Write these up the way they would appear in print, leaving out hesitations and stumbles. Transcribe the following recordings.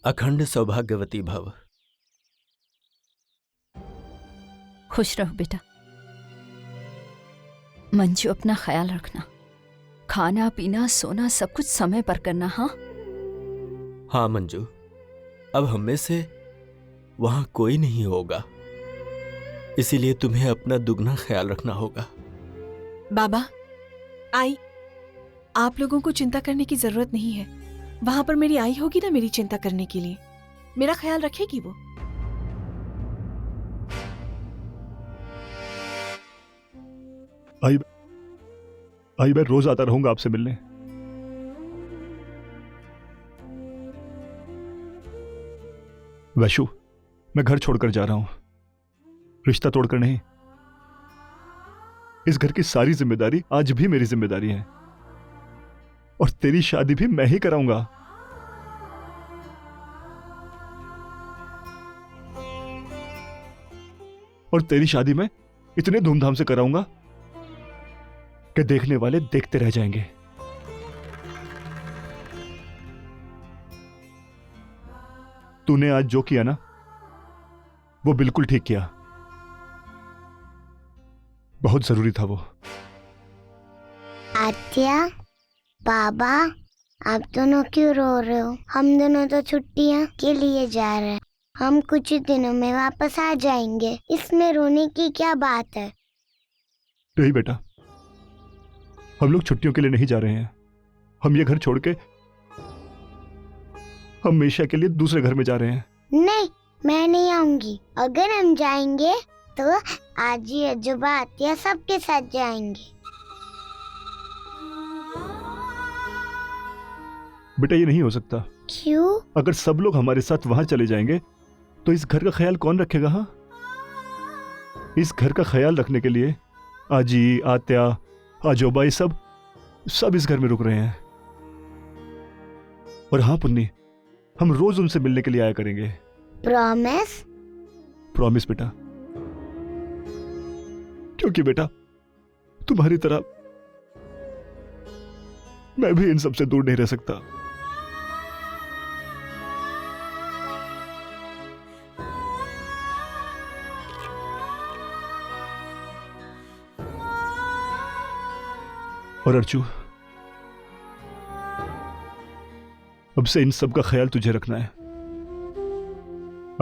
अखंड सौभाग्यवती भव। खुश रहो बेटा। मंजू, अपना ख्याल रखना। खाना पीना सोना सब कुछ समय पर करना। हाँ हाँ मंजू, अब हम में से वहां कोई नहीं होगा, इसीलिए तुम्हें अपना दुगना ख्याल रखना होगा। बाबा, आई, आप लोगों को चिंता करने की जरूरत नहीं है। वहां पर मेरी आई होगी ना मेरी चिंता करने के लिए, मेरा ख्याल रखेगी वो। आई मैं रोज आता रहूंगा आपसे मिलने। वैशु, मैं घर छोड़कर जा रहा हूं, रिश्ता तोड़कर नहीं। इस घर की सारी जिम्मेदारी आज भी मेरी जिम्मेदारी है, और तेरी शादी भी मैं ही कराऊंगा। और तेरी शादी मैं इतने धूमधाम से कराऊंगा कि देखने वाले देखते रह जाएंगे। तूने आज जो किया ना, वो बिल्कुल ठीक किया। बहुत जरूरी था वो। आत्या, बाबा, आप दोनों क्यों रो रहे हो? हम दोनों तो छुट्टियां के लिए जा रहे हैं। हम कुछ दिनों में वापस आ जाएंगे, इसमें रोने की क्या बात है? नहीं बेटा, हम लोग छुट्टियों के लिए नहीं जा रहे हैं। हम ये घर छोड़ के हमेशा के लिए दूसरे घर में जा रहे हैं। नहीं, मैं नहीं आऊंगी। अगर हम जाएंगे तो आजी, अजूबा, आत्या सबके साथ जाएंगे। बेटा ये नहीं हो सकता। क्यों? अगर सब लोग हमारे साथ वहां चले जाएंगे तो इस घर का ख्याल कौन रखेगा? हाँ, इस घर का ख्याल रखने के लिए आजी, आत्या, आजोबा, ये सब इस घर में रुक रहे हैं। और हाँ पुन्नी, हम रोज उनसे मिलने के लिए आया करेंगे। प्रॉमिस? प्रॉमिस बेटा। क्योंकि बेटा तुम्हारी तरह मैं भी इन सबसे दूर नहीं रह सकता। और अर्चू, अब से इन सब का ख्याल तुझे रखना है।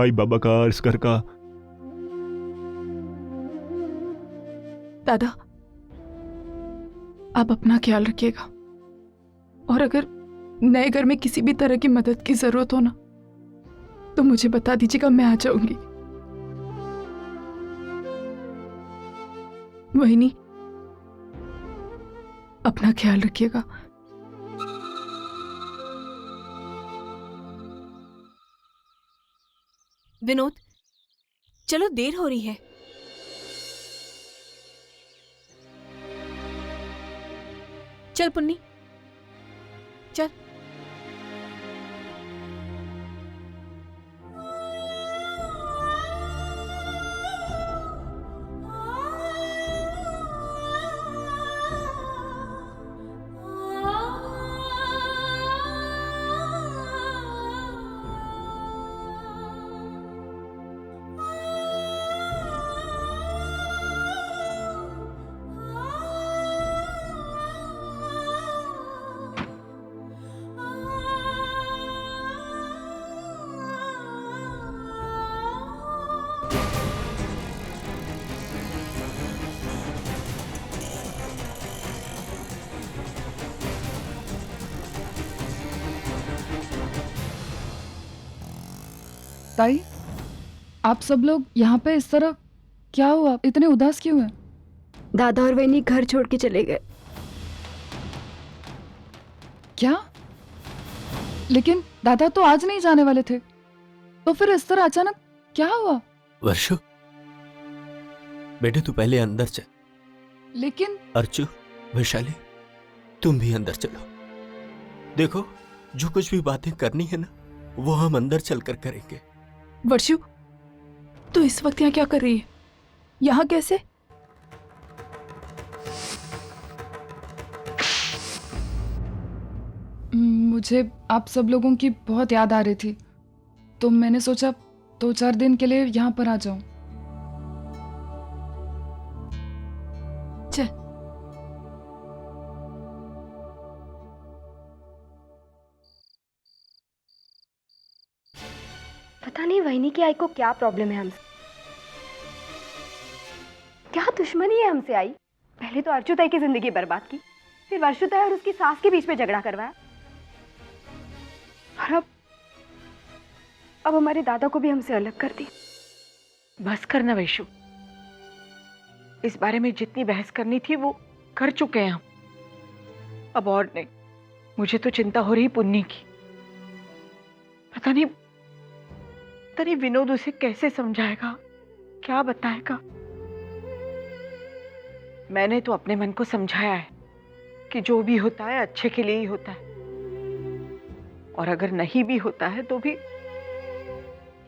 आई बाबा का, इस घर का। दादा, आप अपना ख्याल रखिएगा, और अगर नए घर में किसी भी तरह की मदद की जरूरत हो ना, तो मुझे बता दीजिएगा, मैं आ जाऊंगी। वहीनी, अपना ख्याल रखिएगा। विनोद, चलो देर हो रही है। चल पुन्नी, चल। ताई, आप सब लोग यहाँ पे इस तरह क्या हुआ? इतने उदास क्यों हैं? दादा और वैनी घर छोड़ के चले गए। क्या? लेकिन दादा तो आज नहीं जाने वाले थे, तो फिर इस तरह अचानक क्या हुआ? वर्षु, बेटे तू पहले अंदर चल। लेकिन अर्चू, वैशाली, तुम भी अंदर चलो। देखो, जो कुछ भी बातें करनी है ना, वो हम अंदर चलकर करेंगे। वर्षु, तू इस वक्त यहाँ क्या कर रही है? यहाँ कैसे? मुझे आप सब लोगों की बहुत याद आ रही थी, तो मैंने सोचा 2-4 दिन के लिए यहाँ पर आ जाऊं। चल। पता नहीं वहीनी की आई को क्या प्रॉब्लम है हमसे। क्या दुश्मनी है हमसे आई? पहले तो अर्चुताई की जिंदगी बर्बाद की, फिर वर्षुताई और उसकी सास के बीच में झगड़ा करवाया, और अब हमारे दादा को भी हमसे अलग कर दी। बस करना वैशु, इस बारे में जितनी बहस करनी थी वो कर चुके हैं हम, अब और नहीं। मुझे तो चिंता हो रही पुन्नी की। पता नहीं विनोद उसे कैसे समझाएगा, क्या बताएगा। मैंने तो अपने मन को समझाया है कि जो भी होता है अच्छे के लिए ही होता है, और अगर नहीं भी होता है तो भी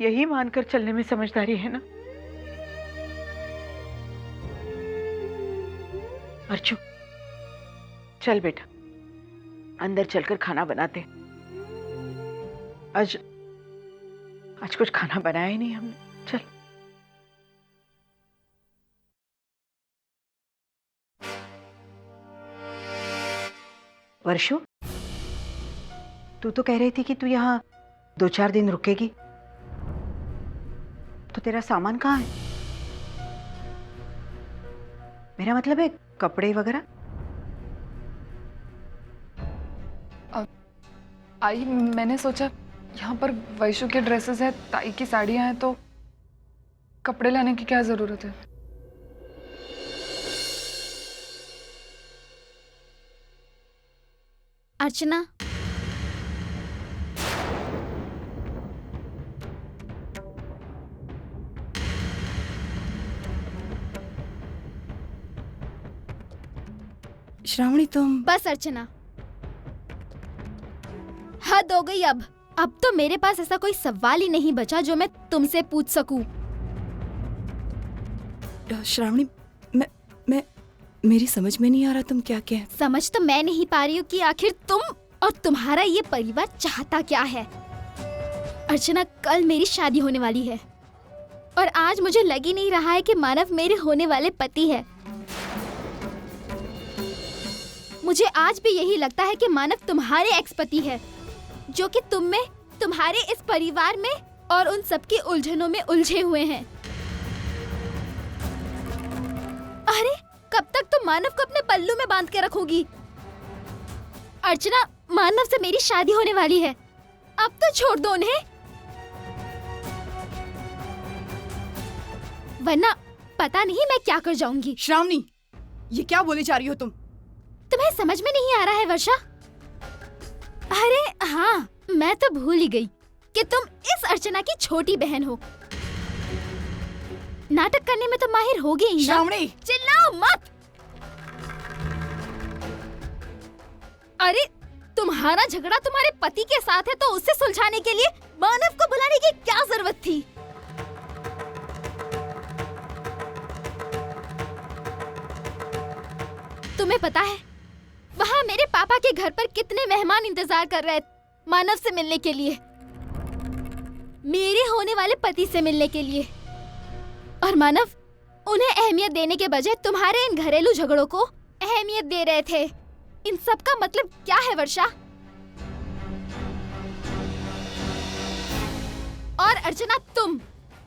यही मानकर चलने में समझदारी है ना। अर्चु, चल बेटा, अंदर चलकर खाना बनाते। आज कुछ खाना बनाया ही नहीं हमने। चल। वर्षु, तू तो कह रही थी कि तू यहाँ 2-4 दिन रुकेगी, तो तेरा सामान कहाँ है? मेरा मतलब है कपड़े वगैरह। आई, मैंने सोचा यहाँ पर वैशु के ड्रेसेस हैं, ताई की साड़ियाँ हैं, तो कपड़े लाने की क्या जरूरत है। अर्चना, श्रावणी तुम। बस अर्चना, हद हो गई। अब तो मेरे पास ऐसा कोई सवाल ही नहीं बचा जो मैं तुमसे पूछ सकूं। श्रावणी, मैं मेरी समझ में नहीं आ रहा तुम क्या कह। समझ तो मैं नहीं पा रही हूँ कि आखिर तुम और तुम्हारा ये परिवार चाहता क्या है। अर्चना, कल मेरी शादी होने वाली है और आज मुझे लग ही नहीं रहा है कि मानव मेरे होने वाले पति है। मुझे आज भी यही लगता है कि मानव तुम्हारे एक्स पति है, जो कि तुम में, तुम्हारे इस परिवार में और उन सबकी उलझनों में उलझे हुए हैं। अरे, कब तक तुम मानव को अपने पल्लू में बांध के रखोगी? अर्चना, मानव से मेरी शादी होने वाली है, अब तो छोड़ दो उन्हें, वरना पता नहीं मैं क्या कर जाऊंगी। श्रावणी, ये क्या बोले जा रही हो तुम? तुम्हें समझ में नहीं आ रहा है वर्षा? अरे हाँ, मैं तो भूल ही गई कि तुम इस अर्चना की छोटी बहन हो। नाटक करने में तो माहिर होगी ही ना। श्रावणी, चिल्लाओ मत। अरे, तुम्हारा झगड़ा तुम्हारे पति के साथ है, तो उससे सुलझाने के लिए मानव को बुलाने की क्या जरूरत थी? तुम्हें पता है वहाँ मेरे पापा के घर पर कितने मेहमान इंतजार कर रहे मानव से मिलने के लिए, मेरे होने वाले पति से मिलने के लिए, और मानव उन्हें अहमियत देने के बजाय तुम्हारे इन घरेलू झगड़ों को अहमियत दे रहे थे। इन सब का मतलब क्या है वर्षा? और अर्चना, तुम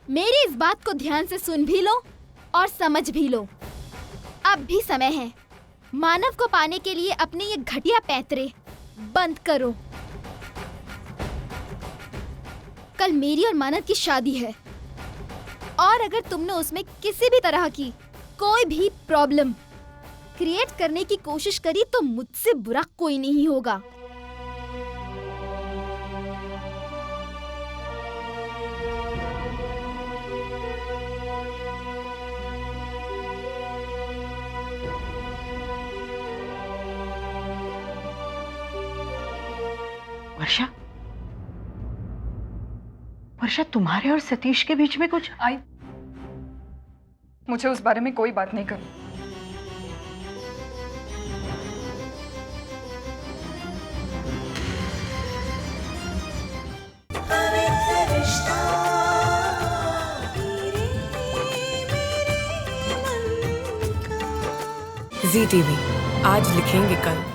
मेरी इस बात को ध्यान से सुन भी लो और समझ भी लो। अब भी समय है, मानव को पाने के लिए अपने ये घटिया पैंतरे बंद करो। कल मेरी और मानव की शादी है, और अगर तुमने उसमें किसी भी तरह की कोई भी प्रॉब्लम क्रिएट करने की कोशिश करी तो मुझसे बुरा कोई नहीं होगा। वर्षा, वर्षा, तुम्हारे और सतीश के बीच में कुछ? आई, मुझे उस बारे में कोई बात नहीं करनी। पवित्र रिश्ते। जी टीवी, आज लिखेंगे कल।